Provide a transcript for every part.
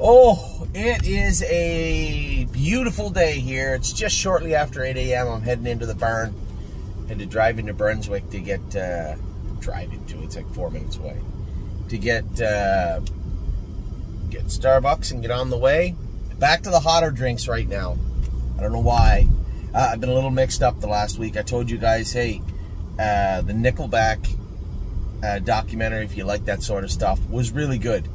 Oh, it is a beautiful day here. It's just shortly after 8 a.m. I'm heading into the barn. Had to drive into Brunswick to get, it's like 4 minutes away. To get Starbucks and get on the way. Back to the hotter drinks right now. I don't know why. I've been a little mixed up the last week. I told you guys, hey, the Nickelback documentary, if you like that sort of stuff, was really good.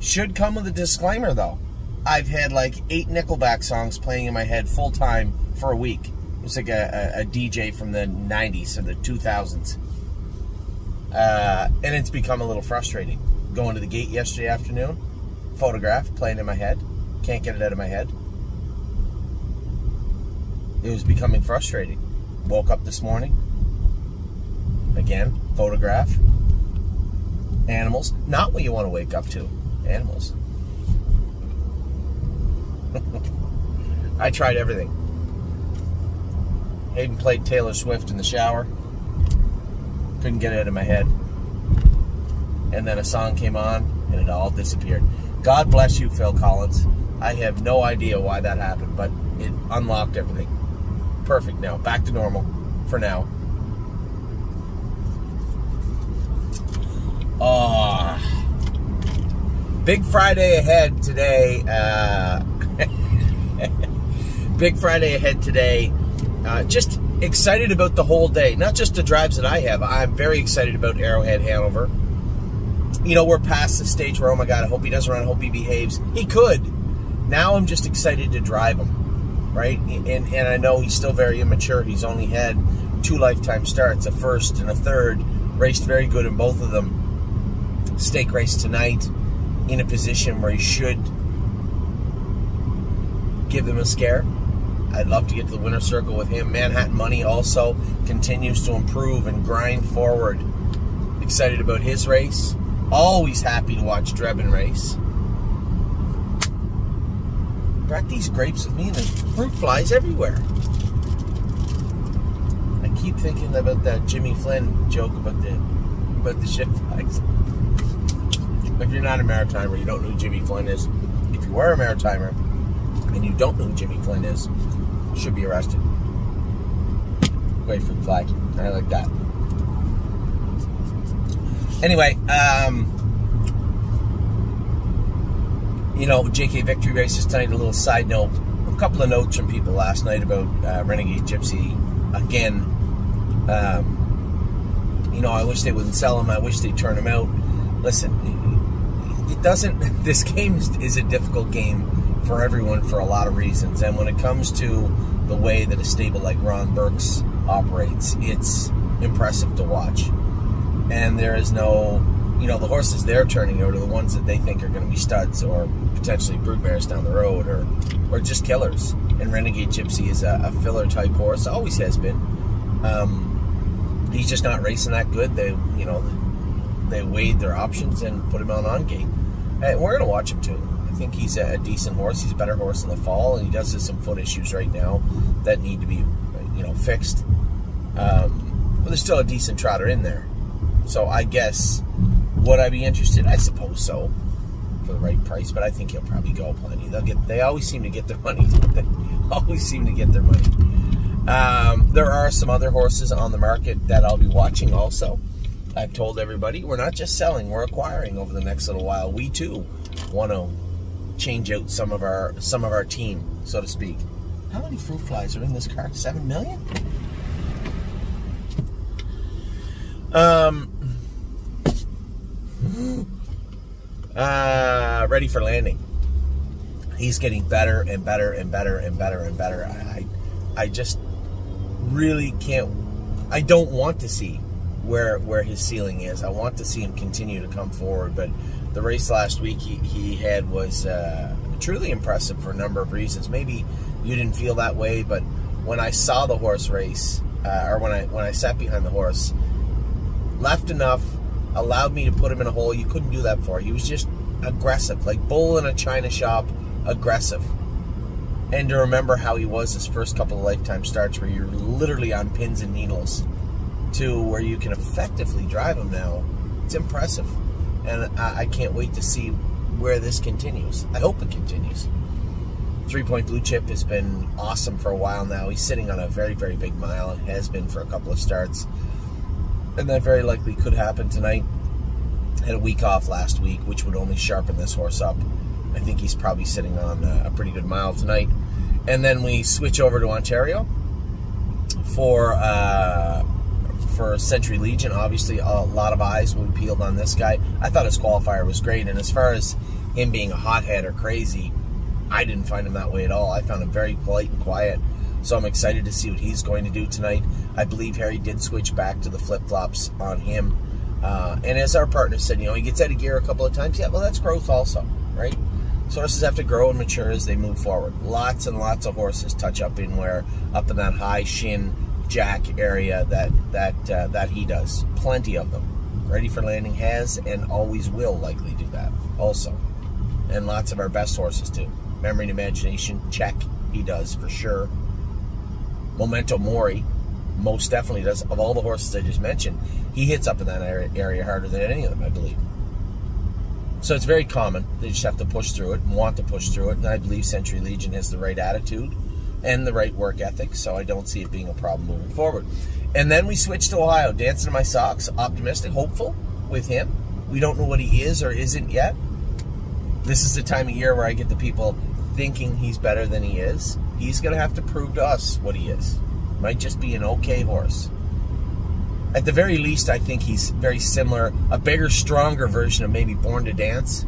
Should come with a disclaimer, though. I've had like 8 Nickelback songs playing in my head full time for a week. It's like a DJ from the 90s or the 2000s. And it's become a little frustrating. Going to the gate yesterday afternoon, Photograph playing in my head. Can't get it out of my head. It was becoming frustrating. Woke up this morning. Again, Photograph. Animals. Not what you want to wake up to. Animals. I tried everything. Even played Taylor Swift in the shower. Couldn't get it out of my head. And then a song came on and it all disappeared. God bless you, Phil Collins. I have no idea why that happened, but it unlocked everything. Perfect now. Back to normal for now. Big Friday ahead today. Big Friday ahead today. Just excited about the whole day. Not just the drives that I have. I'm very excited about Arrowhead Hanover. You know, we're past the stage where, oh my God, I hope he doesn't run, I hope he behaves. He could. Now I'm just excited to drive him, right? And I know he's still very immature. He's only had 2 lifetime starts, a first and a third. Raced very good in both of them. Stake race tonight in a position where he should give them a scare. I'd love to get to the winner's circle with him. Manhattan Money also continues to improve and grind forward. Excited about his race. Always happy to watch Drebin race. Brought these grapes with me and the fruit flies everywhere. I keep thinking about that Jimmy Flynn joke about the shit flies. If you're not a Maritimer, you don't know who Jimmy Flynn is. If you are a Maritimer and you don't know who Jimmy Flynn is, you should be arrested. Great fruit fly. I like that. Anyway, you know, JK Victory races tonight. A little side note. A couple of notes from people last night about Renegade Gypsy. Again, you know, I wish they wouldn't sell him. I wish they'd turn him out. Listen, it doesn't. This game is a difficult game for everyone for a lot of reasons. And when it comes to the way that a stable like Ron Burke's operates, it's impressive to watch. And there is no, you know, the horses they're turning out are the ones that they think are going to be studs or potentially broodmares down the road or just killers. And Renegade Gypsy is a filler type horse, always has been. He's just not racing that good. They, you know, they weighed their options and put him on gate. And we're going to watch him too. I think he's a decent horse. He's a better horse in the fall, and he does have some foot issues right now that need to be, you know, fixed. But there's still a decent trotter in there. So I guess, would I be interested? I suppose so, for the right price. But I think he'll probably go plenty. They always seem to get their money. They always seem to get their money. There are some other horses on the market that I'll be watching also. I've told everybody we're not just selling, we're acquiring over the next little while. We too want to change out some of our team, so to speak. How many fruit flies are in this car? 7 million? Ready for landing. He's getting better and better and better and better and better. I just really can't. I don't want to see where his ceiling is. I want to see him continue to come forward. But the race last week he had was truly impressive for a number of reasons. Maybe you didn't feel that way, but when I saw the horse race, or when I sat behind the horse, left enough, allowed me to put him in a hole you couldn't do that for. He was just aggressive, like bull in a china shop, aggressive. And to remember how he was his first couple of lifetime starts where you're literally on pins and needles to where you can effectively drive him now, it's impressive. And I can't wait to see where this continues. I hope it continues. 3 Point Blue Chip has been awesome for a while now. He's sitting on a very, very big mile and has been for a couple of starts. And that very likely could happen tonight. Had a week off last week, which would only sharpen this horse up. I think he's probably sitting on a pretty good mile tonight. And then we switch over to Ontario for Century Legion. Obviously, a lot of eyes will be peeled on this guy. I thought his qualifier was great, and as far as him being a hothead or crazy, I didn't find him that way at all. I found him very polite and quiet, so I'm excited to see what he's going to do tonight. I believe Harry did switch back to the flip-flops on him, and as our partner said, you know, he gets out of gear a couple of times. Yeah, well, that's growth also, right? So horses have to grow and mature as they move forward. Lots and lots of horses touch up in that high shin jack area that he does. Plenty of them. Ready for Landing has and always will likely do that also. And lots of our best horses do. Memory and Imagination, check. He does for sure. Memento Mori most definitely does. Of all the horses I just mentioned, he hits up in that area harder than any of them, I believe. So it's very common. They just have to push through it and want to push through it. And I believe Century Legion has the right attitude and the right work ethic, so I don't see it being a problem moving forward. And then we switch to Ohio. Dancing in My Socks, optimistic, hopeful with him. We don't know what he is or isn't yet. This is the time of year where I get the people thinking he's better than he is. He's going to have to prove to us what he is. Might just be an okay horse. At the very least, I think he's very similar, a bigger, stronger version of maybe Born to Dance.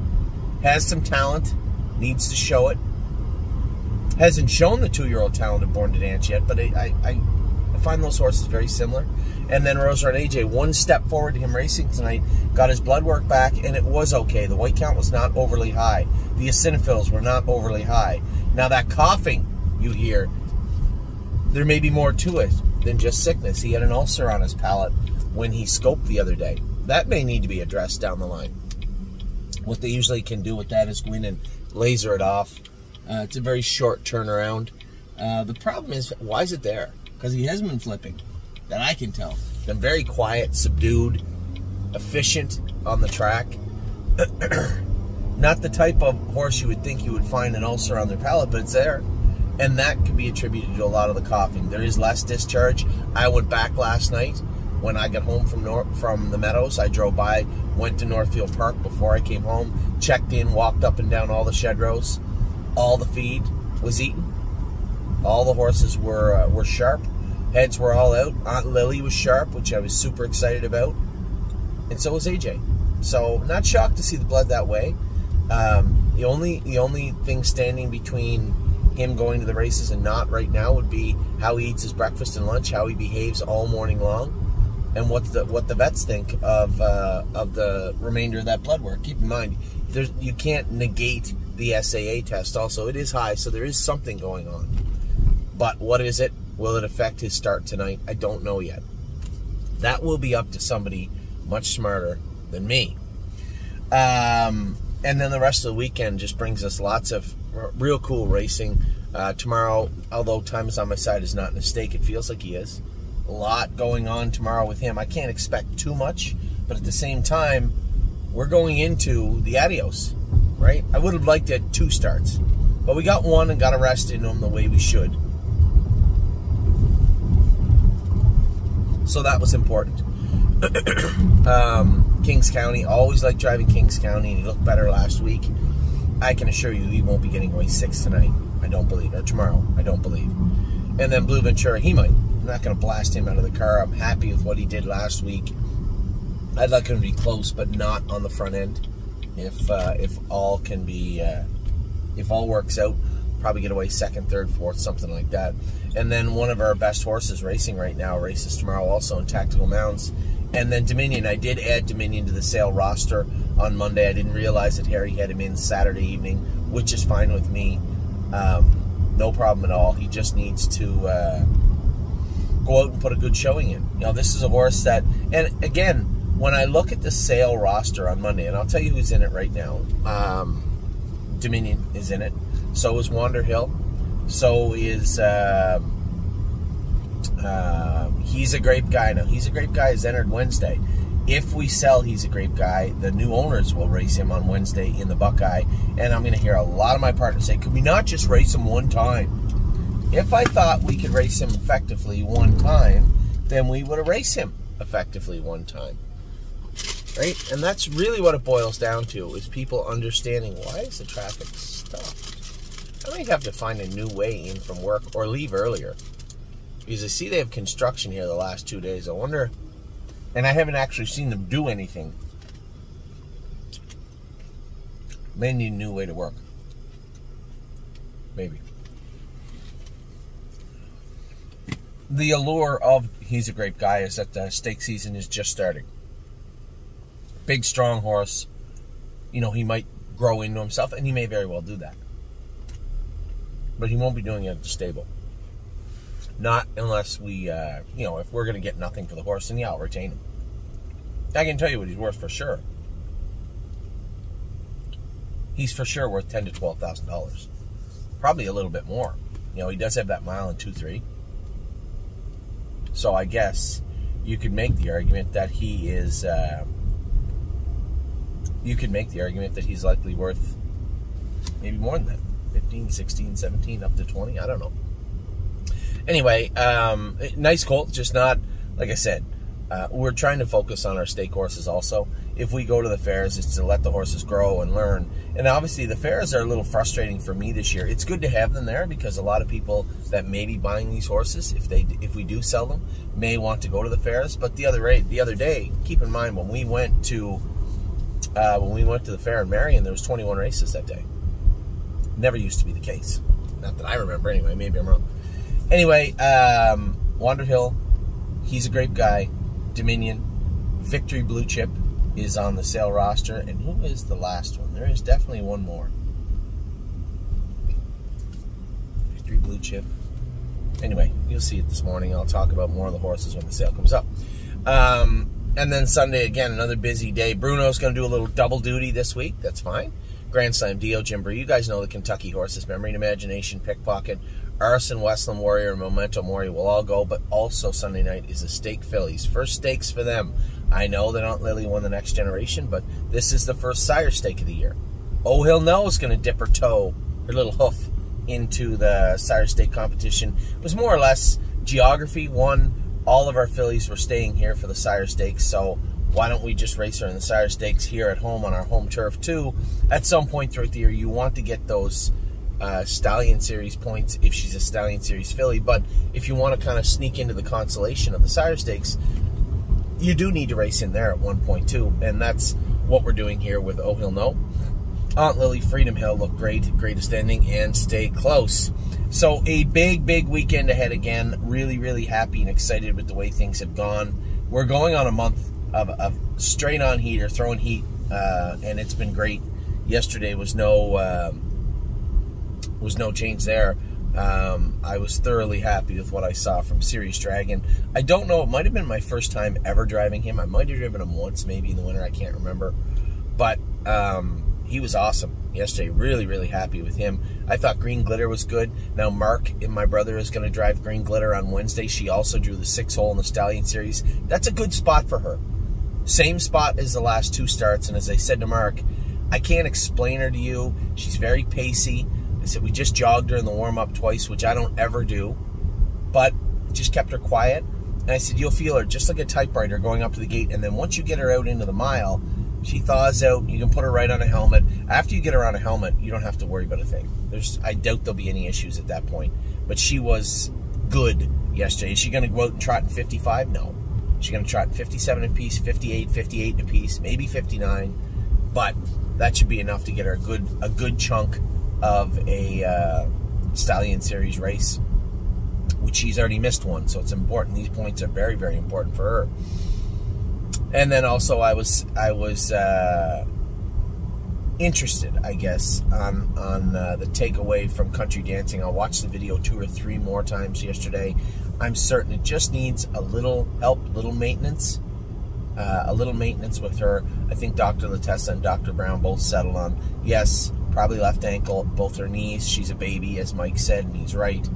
Has some talent, needs to show it. Hasn't shown the 2-year-old talent of Born to Dance yet, but I find those horses very similar. And then Rosa and AJ, one step forward to him racing tonight, got his blood work back, and it was okay. The white count was not overly high. The eosinophils were not overly high. Now that coughing you hear, there may be more to it than just sickness. He had an ulcer on his palate when he scoped the other day. That may need to be addressed down the line. What they usually can do with that is go in and laser it off. It's a very short turnaround. The problem is, why is it there? Because he hasn't been flipping, that I can tell. Been very quiet, subdued, efficient on the track. Not the type of horse you would think you would find an ulcer on their palate, but it's there. And that could be attributed to a lot of the coughing. There is less discharge. I went back last night when I got home from the Meadows. I drove by, went to Northfield Park before I came home, checked in, walked up and down all the shed rows. All the feed was eaten. All the horses were sharp. Heads were all out. Aunt Lily was sharp, which I was super excited about. And so was AJ. So not shocked to see the blood that way. The only thing standing between him going to the races and not right now would be how he eats his breakfast and lunch, how he behaves all morning long, and what the vets think of the remainder of that blood work. Keep in mind, you can't negate the SAA test. Also, it is high, so there is something going on. But what is it? Will it affect his start tonight? I don't know yet. That will be up to somebody much smarter than me. And then the rest of the weekend just brings us lots of real cool racing. Tomorrow, although time is on my side is not a mistake, it feels like he is. A lot going on tomorrow with him. I can't expect too much, but at the same time, we're going into the Adios, right? I would have liked it 2 starts, but we got 1 and got a rest into him the way we should. So that was important. Kings County, always like driving Kings County, and he looked better last week. I can assure you he won't be getting away 6 tonight. I don't believe. Or tomorrow. I don't believe. And then Blue Ventura, he might. I'm not going to blast him out of the car. I'm happy with what he did last week. I'd like him to be close, but not on the front end. If all can be, if all works out, probably get away 2nd, 3rd, 4th, something like that. And then one of our best horses racing right now races tomorrow also in Tactical Mounds. And then Dominion. I did add Dominion to the sale roster on Monday. I didn't realize that Harry had him in Saturday evening, which is fine with me. No problem at all. He just needs to go out and put a good showing in. You know, this is a horse that, and again, when I look at the sale roster on Monday, and I'll tell you who's in it right now. Dominion is in it. So is Wander Hill. So is he's a great guy now. He's a great guy. He's entered Wednesday. If we sell He's a Great Guy, the new owners will race him on Wednesday in the Buckeye. And I'm going to hear a lot of my partners say, could we not just race him one time? If I thought we could race him effectively one time, then we would have raced him effectively one time. Right? And that's really what it boils down to, is people understanding, why is the traffic stopped? I might have to find a new way in from work or leave earlier. Because I see they have construction here the last 2 days. I wonder, and I haven't actually seen them do anything. May need a new way to work. Maybe. The allure of He's a Great Guy is that the stake season is just starting. Big, strong horse. You know, he might grow into himself, and he may very well do that. But he won't be doing it at the stable. Not unless we, you know, if we're going to get nothing for the horse, then yeah, I'll retain him. I can tell you what he's worth for sure. He's for sure worth $10,000 to $12,000. Probably a little bit more. You know, he does have that mile and 2.3. So I guess you could make the argument that he is, you could make the argument that he's likely worth maybe more than that. 15, 16, 17, up to 20. I don't know. Anyway, nice colt, just not, like I said, we're trying to focus on our stake horses also. If we go to the fairs, it's to let the horses grow and learn. And obviously the fairs are a little frustrating for me this year. It's good to have them there because a lot of people that may be buying these horses, if we do sell them, may want to go to the fairs. But the other day, keep in mind when we went to the fair in Marion, there was 21 races that day. Never used to be the case. Not that I remember anyway, maybe I'm wrong. Anyway, Wanderhill, He's a Great Guy, Dominion, Victory Blue Chip is on the sale roster. And who is the last one? There is definitely one more. Victory Blue Chip. Anyway, you'll see it this morning. I'll talk about more of the horses when the sale comes up. And then Sunday, again, another busy day. Bruno's going to do a little double duty this week. That's fine. Grand Slam, Dio, Jimbri. You guys know the Kentucky horses. Memory and Imagination, Pickpocket, Arson, Westland Warrior, and Memento Mori will all go. But also Sunday night is the Stake Fillies. First stakes for them. I know that Aunt Lily won the Next Generation, but this is the first sire stake of the year. Oh, he'll know is going to dip her toe, her little hoof, into the sire stake competition. It was more or less geography. One, all of our fillies were staying here for the sire stakes, so why don't we just race her in the sire stakes here at home on our home turf too? At some point throughout the year, you want to get those Stallion Series points if she's a Stallion Series filly, but if you want to kind of sneak into the consolation of the sire stakes, you do need to race in there at 1.2, and that's what we're doing here with Oh He'll Know. Aunt Lily, Freedom Hill look great, Greatest Ending, and Stay Close. So a big, big weekend ahead again. Really, really happy and excited with the way things have gone. We're going on a month of straight on heat or throwing heat, and it's been great. Yesterday was no change there. I was thoroughly happy with what I saw from Serious Dragon. I don't know, it might have been my first time ever driving him. I might have driven him once, maybe in the winter, I can't remember. But he was awesome yesterday. Really, really happy with him. I thought Green Glitter was good. Now Mark, my brother, is going to drive Green Glitter on Wednesday. She also drew the 6-hole in the Stallion Series. That's a good spot for her. Same spot as the last 2 starts, and as I said to Mark, I can't explain her to you. She's very pacey. I said we just jogged her in the warm-up twice, which I don't ever do, but just kept her quiet. And I said, you'll feel her just like a typewriter going up to the gate, and then once you get her out into the mile, she thaws out. You can put her right on a helmet. After you get her on a helmet, you don't have to worry about a thing. I doubt there'll be any issues at that point. But she was good yesterday. Is she going to go out and trot in 55? No. She's going to trot in 57 apiece, 58, 58 apiece, maybe 59. But that should be enough to get her a good chunk of a Stallion Series race, which she's already missed one. So it's important. These points are very, very important for her. And then also I was interested, I guess, on the takeaway from Country Dancing. I watched the video 2 or 3 more times yesterday. I'm certain it just needs a little help, little maintenance with her. I think Dr. Latessa and Dr. Brown both settled on, yes, probably left ankle, both her knees. She's a baby, as Mike said, and he's right.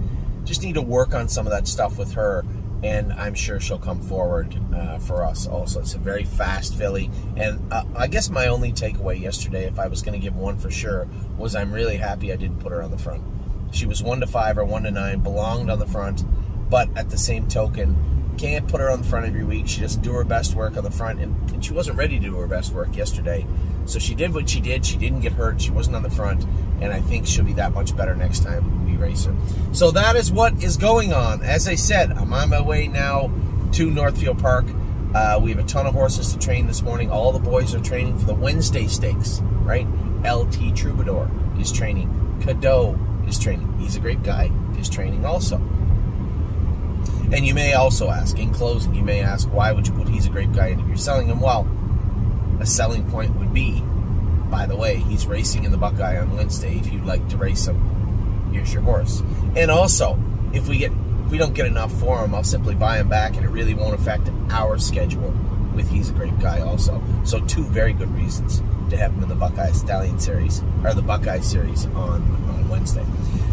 Just need to work on some of that stuff with her. and I'm sure she'll come forward for us also. It's a very fast filly, and I guess my only takeaway yesterday, if I was going to give one for sure, was I'm really happy I didn't put her on the front. She was 1-5 or 1-9, belonged on the front, but at the same token, can't put her on the front every week. She doesn't do her best work on the front, and she wasn't ready to do her best work yesterday. So she did what she did. She didn't get hurt. She wasn't on the front, and I think she'll be that much better next time we race her. So that is what is going on. As I said, I'm on my way now to Northfield Park. We have a ton of horses to train this morning. All the boys are training for the Wednesday Stakes, right? LT Troubadour is training. Cadeau is training. He's a great guy. Is training also. And you may also ask, in closing, you may ask, why would you put He's a Great Guy in if you're selling him? Well, a selling point would be, by the way, he's racing in the Buckeye on Wednesday. If you'd like to race him, here's your horse. And also, if we don't get enough for him, I'll simply buy him back, and it really won't affect our schedule with He's a Great Guy also. So 2 very good reasons to have him in the Buckeye Stallion Series, or the Buckeye Series on Wednesday.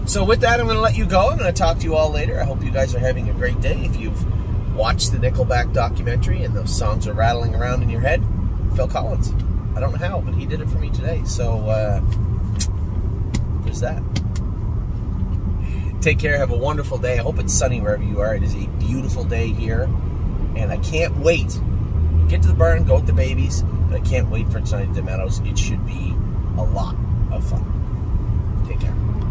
So with that, I'm going to let you go. I'm going to talk to you all later. I hope you guys are having a great day. If you've watched the Nickelback documentary and those songs are rattling around in your head, Phil Collins. I don't know how, but he did it for me today. So there's that. Take care. Have a wonderful day. I hope it's sunny wherever you are. It is a beautiful day here, and I can't wait. Get to the barn, go with the babies, but I can't wait for tonight at the Meadows. It should be a lot of fun. Take care.